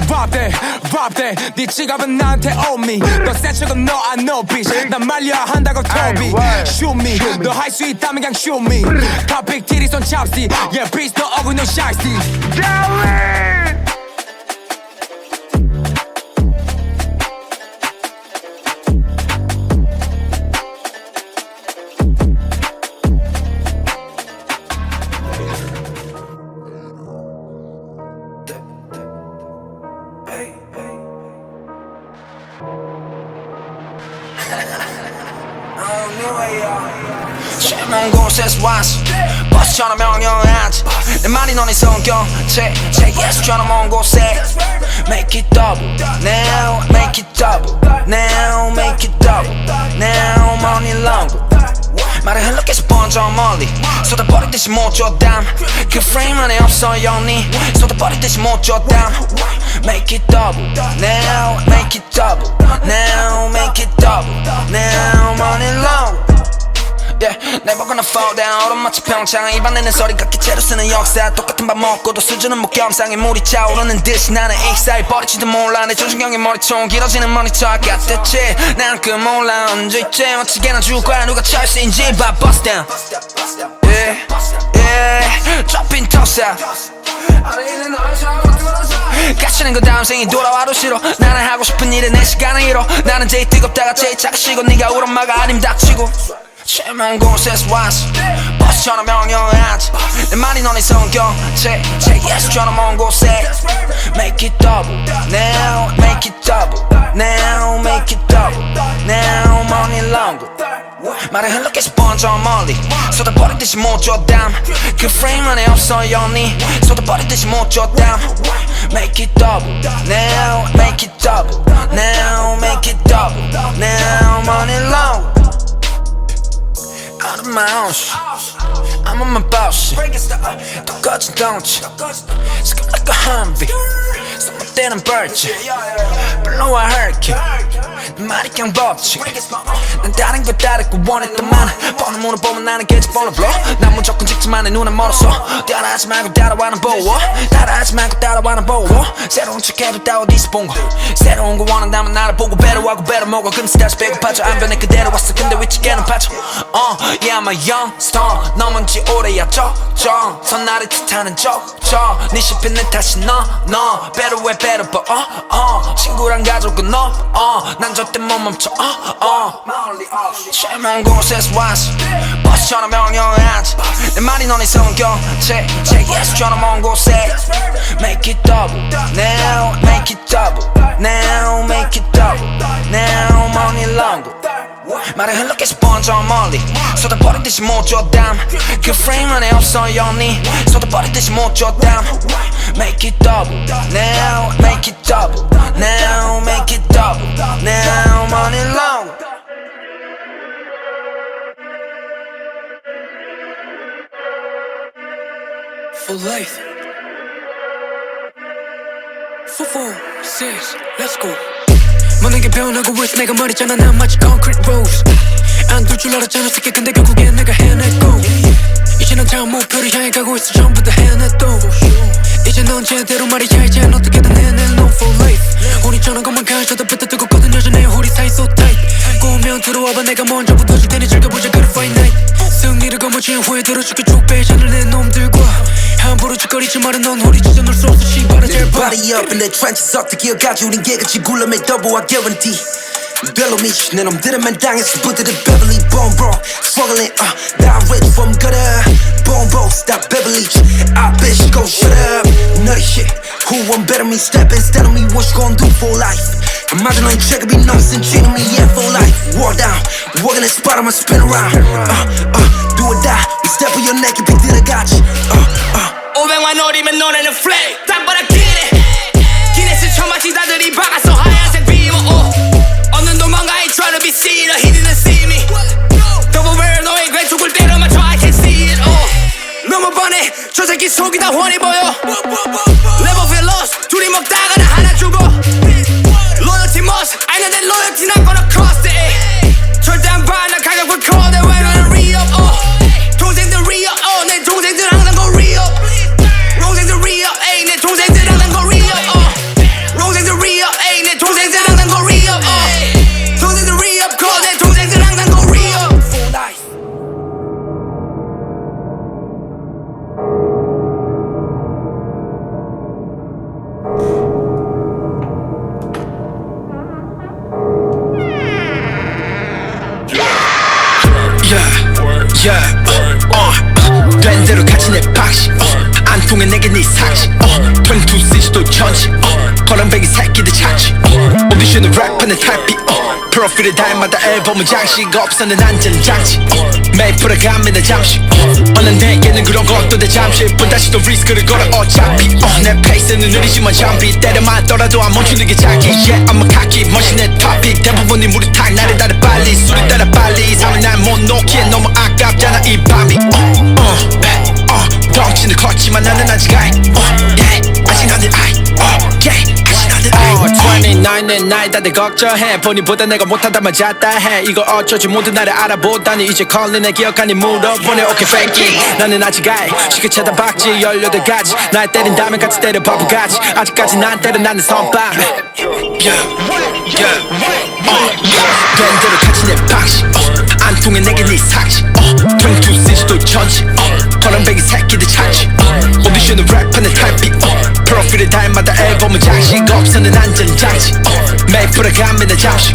rob that. 네 지갑은 나한테 owe me. 너 센 척은 너 I know bitch. 난 말려야 한다고 Toby. Shoot me, 너 할 수 있다면 그냥 shoot me. Top big titties on chopstick. Yeah, bitch, 너 얼굴 너 shiesty. 멍 곳에서 왔어 버스처럼 명령하지 내 말이 너네 성경책 책에서처럼 먼 곳에 Make it double now Make it double now Make it double now money longer 말을 흘러계속 번져 멀리 쏟아버리듯이 못 줘 담 그 프레임 안에 없어 영리 쏟아버리듯이 못 줘 담 Make it double now Make it double now Make it double now money longer Yeah, never gonna fall down 얼음 마치 평창 입안에는 소리가 기체로 쓰는 역사 똑같은 밥 먹고도 수준은 목겸상에 물이 차오르는 듯이 나는 익사해 버리지도 몰라 내 조준경의 머리총 길어지는 모니터 I got that shit 난 그 몰라 언제쯤 어찌게나 죽을 거야 누가 철수인지 But bust down Yeah it yeah dropping toss out 갇히는 건 다음 생이 돌아와도 싫어 나는 하고 싶은 일에 내 시간을 잃어 나는 제일 뜨겁다가 제일 작으시고 네가 울 엄마가 아님 닥치고 제먼 곳에서 왔어 버스처럼 명령하지 내 말이 너네 성경책 예수처럼 먼 곳에 Make it double now Make it double now Make it double now money longer 말을 흘러계속 번져 멀리 쏟아버리듯이 못 줘 담 그 프레임 안에 없어 영리 쏟아버리듯이 못 줘 담 Make it double now Make it double now Make it double now money longer Out of my own shit I'm on my boss shit 똑같이 덩치 Skip like a Humvee 손만 떼는 벌집 불러와 hurricane 내 말이 그냥 법칙 난 다른 거 다르고 원했던 많아 번호 물어보면 나는 계속 번호 불러 난 무조건 직지만 내 눈은 멀었어 따라하지 말고 따라와는 보워 따라하지 말고 따라와는 보워 새로운 척해도 다 어디서 본거 새로운 거 원한다면 나를 보고 배려하고 배려 먹어 금세 다시 배고파져 안 변해 그대로 왔어 근데 위치에는 빠져 Yeah I'm a young star 넘은 지 오래야 적정 선 나를 뜻하는 적적 네 씹힌 내 탓이 너 better way better but 친구랑 가족은 난 절대 못 멈춰 제일 먼 곳에서 왔어 버스처럼 명령하지 내 말이 너네 성경책 예수처럼 먼 곳에 Make it double now Make it double now Make it double now money longer 말을 흘러계속 번져 멀리 쏟아버리듯이 못 줘 담 그 프레임 안에 없어 영리 쏟아버리듯이 못 줘 담 Make it double now Make it double now Make it double now money long For life 4, 4, 6, let's go 모든 게 변하고 있어 내가 말했잖아 난 마치 concrete rose 안 둘 줄 알았잖아 새끼 근데 결국엔 내가 해냈고 이제는 다음 목표를 향해 가고 있어 전부 다 해냈도 이제 넌 제대로 말이야 이젠 어떻게든 해낼 no for life 우리 전한 것만 가져다 뱉어 뜨겁거든 여전히 우리 사이 so tight 꼬우면 들어와봐 내가 먼저 붙어줄 테니 즐겨보자 그 fight night 승리를 거머쥔 후에 들어줄게 쭉 빼자늘 내 놈들과 함부로 짓거리지 마라 넌 우리 진짜 놀 수 없어 씨발아 제발 Body up in the trenches 어떻게 기어가지 우린 개같이 굴러매 double I guarantee Bellow me 내 놈들만 당했어 부드러 Beverly Bone bro Struggling direct from gutter Bone bro stop Beverly I bitch go shut up Nutty shit Who want better me step instead of me what you gon' do for life Imagine I ain't checking me numbers and cheating me yeah for life War down Walking in spot I'ma spin around Do or die We step on your neck and pick the gotcha 500만 노리면 너네는 flame 땅바닥 기네 기네스 처마치 다들이 박았어 하얀색 비모 없는 도망가 ain't tryna be seen he didn't see me double barrel 너의 왼쪽을 때려 맞춰 I can see it 너무 뻔해 저 새끼 속이 다 훤히 보여 Never feel lost 둘이 먹다가 나 하나 주고 Loyalty must 알는데 loyalty not gonna cost it 절대 안 봐 나 가격을 call that way gonna re-up 동생들 re-up 내 동생들 항상 go re-up 동생들 re-up 내 동생들 항상 go re-up 동생들 re-up 내 동생들 항상 go re-up 동생들 re-up call 내 동생들 항상 go re-up for life 된 대로 같이 내 박시 안 통해 내게 네 상식 22cg도 천지 거란뱅이 새끼들 착취 오디션은 랩하는 탈피 프로필에 달마다 앨범은 장식 없어는 안전장치 매일 풀어가면 잠시 난 내게는 그런 것도 내 잠시 분 다시 또 리스크를 걸어 어차피 내 페이스는 느리지만 잠비 때려 맞더라도 안 멈추는 게 자기 Yeah I'm a cocky 멋진 내 topic 대부분이 무리 탁 나를 따라 빨리 술이 따라 빨리 삶을 날 못 놓기엔 너무 아깝잖아 이 밤이 덩치는 컸지만 나는 아직 아이 아직 나는 아이 아직 나는 아이 29의 나이 다들 걱정해 본인보다 내가 못한다면 잤다 해 이거 어쩌지 모두 나를 알아보다니 이제 calling 내 기억하니 물어보네 오케이 thank you 나는 아직 아이 쉽게 쳐다봤지 18가지 날 때린다면 같이 때려 바보같이 아직까지 난 때려 나는 선빵 된 대로 같이 내 박시 안 통해 내게 네 상식 22cg도 천지 깜배기 새끼들 찾지 오디션은 랩하는 탈비 프로필을 닮아다 앨범은 장식 없어는 안전장치 메이플에 가면 잠시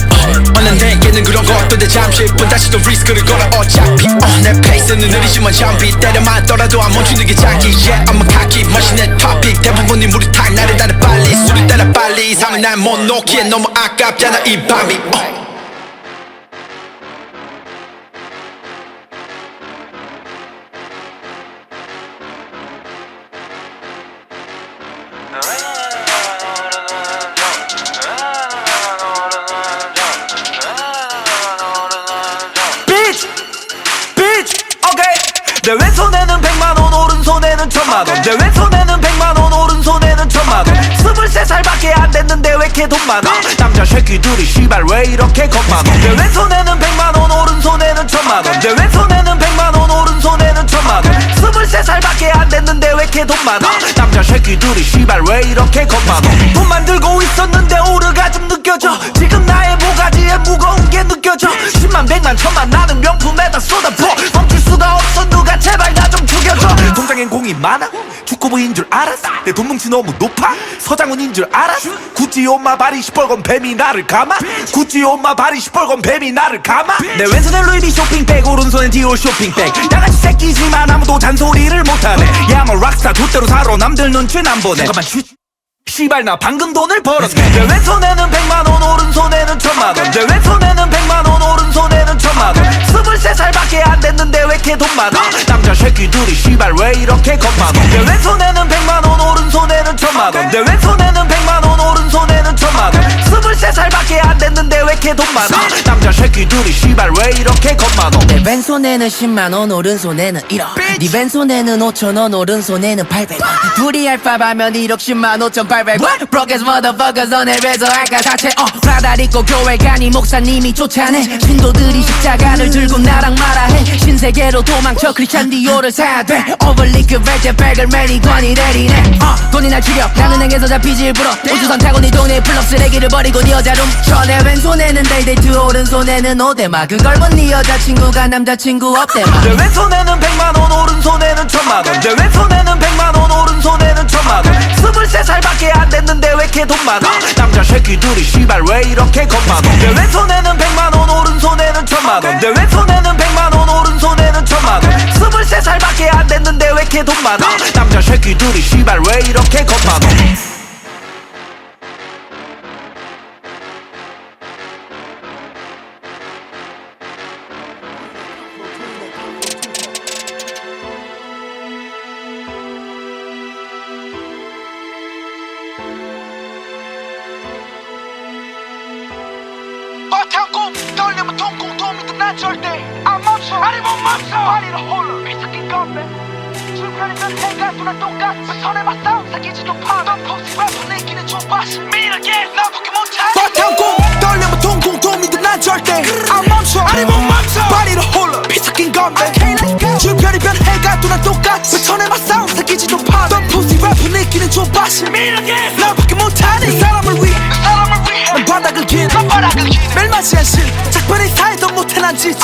얼른 내게는 그런 것도 잠시뿐 다시 또 리스크를 걸어 어차피 내 페이스는 느리지만 잠비 때려 맞더라도 안 멈추는 게 장기 Yeah I'm a cocky 머신의 토픽 대부분이 물이 탁 나를 따라 빨리 술을 따라 빨리 삶을 날 못 놓기에 너무 아깝잖아 이 밤이 내 왼손에는 100만원 오른손에는 1000만원 내 왼손에는 100만원 오른손에는 1000만원 23살밖에 안 됐는데 왜 이렇게 돈 많아 남자 새끼들이 씨발 왜 이렇게 겁 많아 내 왼손에는 100만원 오른손에는 1000만원 내 왼손에는 100만원 오른손에는 1000만원 23살밖에 안 됐는데 왜 이렇게 돈 많아 남자 새끼들이 씨발 왜 이렇게 겁 많아 돈만 들고 있었는데 오르가즘 느껴져 지금 나의 모가지에 무거운 게 느껴져 10만 100만 1000만 나는 명품에다 쏟아부어 멈출 수가 없어 누가 제발 나 좀 죽여줘 통장엔 공이 많아 축구부인 줄 알았어 내 돈 뭉치 너무 높아 서장훈인 줄 알았어 구찌 옷마 발이 시뻘건 뱀이 나를 감아 구찌 옷마 발이 시뻘건 뱀이 나를 감아 내 왼손에 루이비 쇼핑백 오른손엔 디올 쇼핑백 나같이 새끼지만 아무도 잔소리를 못하네 야 I'm a 락스타 돛대로 살아 남들 눈치는 안 보네 잠깐만 쉿 씨발 나 방금 돈을 벌었네 내 왼손에는 100만원 오른손에는 1000만원 내 왼손에는 100만원 오른손에는 1000만원 23살밖에 안 됐는데 왜 이렇게 돈 많아 남자 새끼들이 씨발 왜 이렇게 겁 많아 내 왼손에는 100만원 오른손에는 1000만원 내 왼손에는 100만원 오른손에는 1000만원 23살밖에 안 됐는데 왜 이렇게 돈 많아 남자 새끼들이 씨발 왜 이렇게 겁 많아 내 왼손에는 10만원 오른손에는 1억 네 왼손에는 5천원 오른손에는 800원 둘이 알파바면 1억 10만 5,800원 Broke as motherfuckers 너네 배서 아까 사채 바다 입고 교회 가니 목사님이 쫓아내 신도들이 십자가를 들고 나랑 말아해 신세계로 도망쳐 크리스찬 디오를 사야 돼 오버리크 벨트백을 매니 권이 내리네 돈이 날 죽여 나는 행에서 잡히지 일부러 우주선 타고 네 돈에 플럭 쓰레기를 버리고 네 여자 룸쳐 내 왼손에는 데이데이트 오른손에는 오데마 그걸 본 네 여자친구가 남자친구 없대마 내 왼손에는 100만원 오른손에는 1000만원 내 왼손에는 100만원 오른손에는 1000만원 23살밖에 안 됐는데 왜 이렇게 돈 많아 남자 새끼들이 씨발 왜 이렇게 겁 많아 내 왼손에는 100만원 오른손에는 1000만원 내 왼손에는 100만원 오른손에는 1000만원 23살밖에 안 됐는데 왜 이렇게 돈 많아 남자 새끼들이 씨발 왜 이렇게 겁 많아 버텨고 떨리면 통콩 도움이 난 절대 안 멈춰 아니 못 멈춰 파리를 홀로 비석인 건데 줄편이면 해가 누나 똑같이 선에만 싸움 사기지도 파도 포스가 분위기는 좁아시 밀어게 나밖에 못하니 버텨고 떨리면 통콩 도움이 난 절대 안 멈춰 아니 못 멈춰 파리를 홀로 비석인 건데 줄편이면 해가 누나 똑같이 선에만 싸움 사기지도 파도 포스가 분위기는 좁아시 밀어게 나밖에 못하니 그 사람을 위해 난 바닥을 기네 멜마시한 실 작별의 사이도 못해 난 지치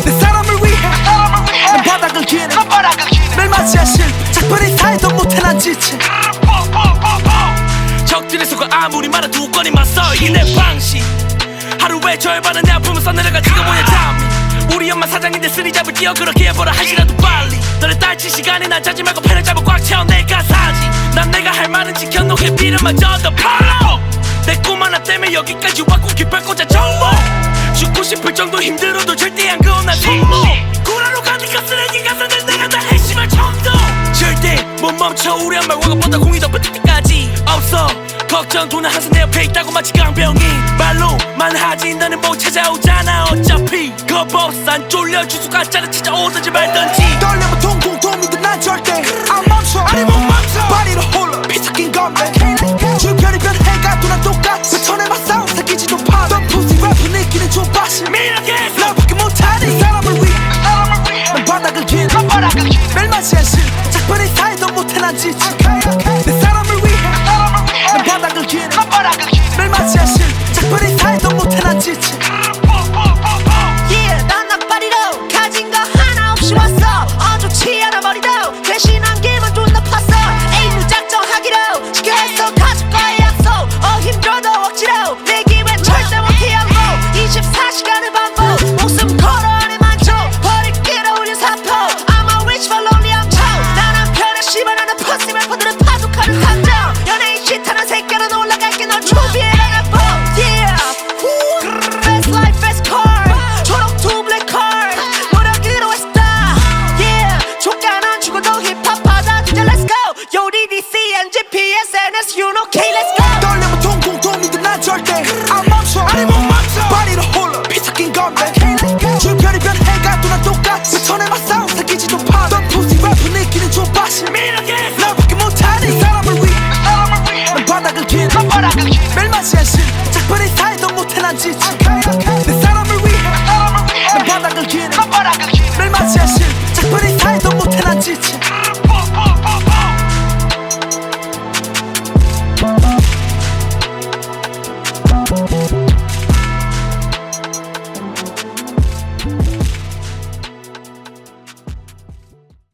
내 사람을 위해 난 바닥을 기네 멜마시한 실 작별의 사이도 못해 난 지치 적들의 수가 아무리 많아도 권이 맞서 이 내 방식 하루에 절반은 내 아픔을 써내려가 지가 뭐냐 잠이 우리 엄마 사장인데 쓰리 잡을 끼어 그렇게 해보라 하시라도 빨리 너네 딸치 시간에 난 자지 말고 펜을 잡아 꽉 채워 내가 사지 난 내가 할 말은 지켜놓게 비름마저 팔로 내 꿈 하나 때문에 여기까지 왔고 깃발 꽂아 정보 죽고 싶을 정도 힘들어도 절대 안 그어 난 손목 구라로 가니까 쓰레기 가사들 내가 다 핵심할 정도 절대 못 멈춰 우리 엄마 와가보다 공이 더 붙을 때까지 없어 걱정 돈은 항상 내 옆에 있다고 마치 강병이 말로만 하지 너는 못 찾아오잖아 어차피 겁없어 안 쫄려 주소가 짜라 찾아오든지 말든지 떨려면 통콩 도움이든 난 절대 안 멈춰 아니 못 멈춰 바리로 홀로 비석인 건데 줄편이 변 해가 누나 똑같이 손에만 싸움 사기지도 파도 푸시와 분위기는 좁아시 밀어게 나밖에 못하니 그 사람을 위해 난 바닥을 기네 멜마시한 실 작별의 사이도 못해 난 지치 내 사람을 위해 난 바닥을 기네 멜마시한 실 작별의 사이도 못해 난 지치 Yeah 난 낙바리로 가진 거 하나 없이 왔어 어좋지 않아 머리도 난 지쳐 내 사람을 위해 난 바닥을 기네 날 맞이하실 작별이 살도 못해 난 지쳐